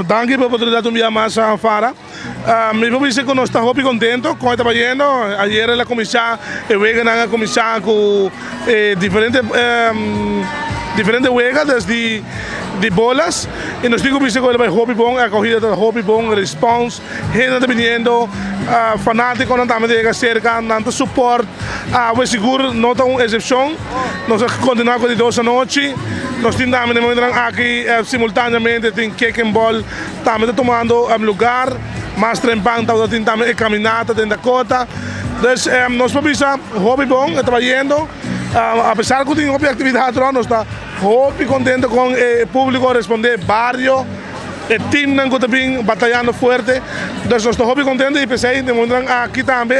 danke por a oportunidad un día más, Fara. Mi papi dice que no está muy contento con estaba yendo. Ayer en la comisión, vegan a comisión con diferentes juegas desde de bolas e nós temos visto que ele vai hobby bom, a corrida da hobby bom, response, gente vindo, fanático não também chega cerca, tanto suporte, o seguro não tem uma exceção, nós continuamos com 2 da noite, nós temos também aqui simultaneamente tem kick and ball, também tomando lugar, mais trempando, também caminhada dentro da cota, então nós vamos hobby bom, trabalhando, apesar que tem uma atividade, nós está hobby contento com o público responder barrio, o time não também batalhando forte, então nós estamos hobby contente e pensei demonstrar aqui também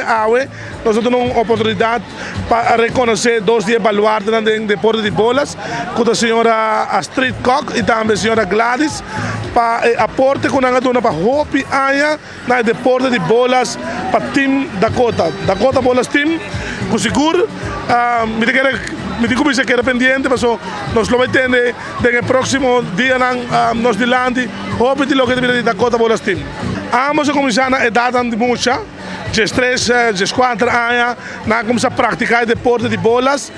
nós temos uma oportunidade para reconhecer 2 dias baluartes no deporte de bolas, com a senhora Astrid Koch e também a senhora Gladys, para aporte com a dona para hobby aia no deporte de bolas para time Dakota Bolas Team, com seguro, me digo que era pendiente, mas nós lo metemos no próximo dia nós dilante, hobby de lo que deveria Dakota Bolas Team. Vamos a começar na idade de mucha, de 3, de 4 anos, nós começamos a praticar deporte de bolas,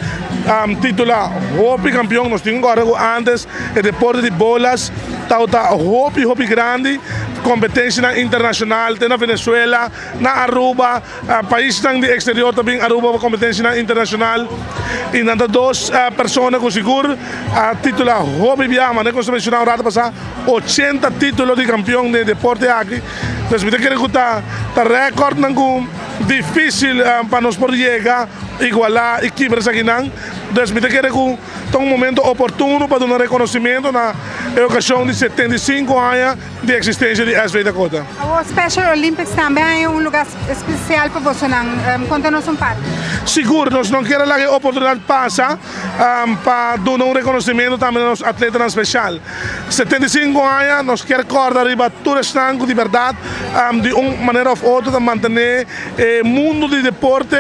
titula hobby campeão, nós tínhamos agora antes, o deporte de bolas, hobby grande, competência internacional, tem na Venezuela, na Aruba, países do exterior também, Aruba, competência internacional, e nós 2 pessoas com seguro, titula hobby viama, né, como se mencionou na hora passada, 80 títulos de campeão de deporte aqui, então, me quero contar, recorde não difícil para nós poder chegar, igualar e quebrar aqui não, então, me quero que tem um momento oportuno para dar um reconhecimento na ocasião de 75 anos de existência de SV Dakota. O Special Olympics também é um lugar especial para você, conta-nos um pouco. Seguro, nós não queremos que a oportunidade passe para dar um reconhecimento também aos atletas especial. 75 anos, nós queremos recordar que todo estanco de verdade, de uma maneira ou outra, de manter o mundo do deporte,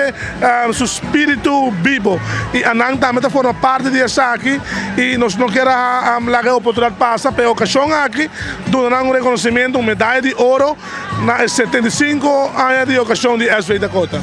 seu espírito vivo. E a NAN também forma parte disso aqui, e nós não queremos que a oportunidade passe para a ocasião aqui, dar um reconhecimento, uma medalha de ouro, na 75 anos de ocasião de SV Dakota.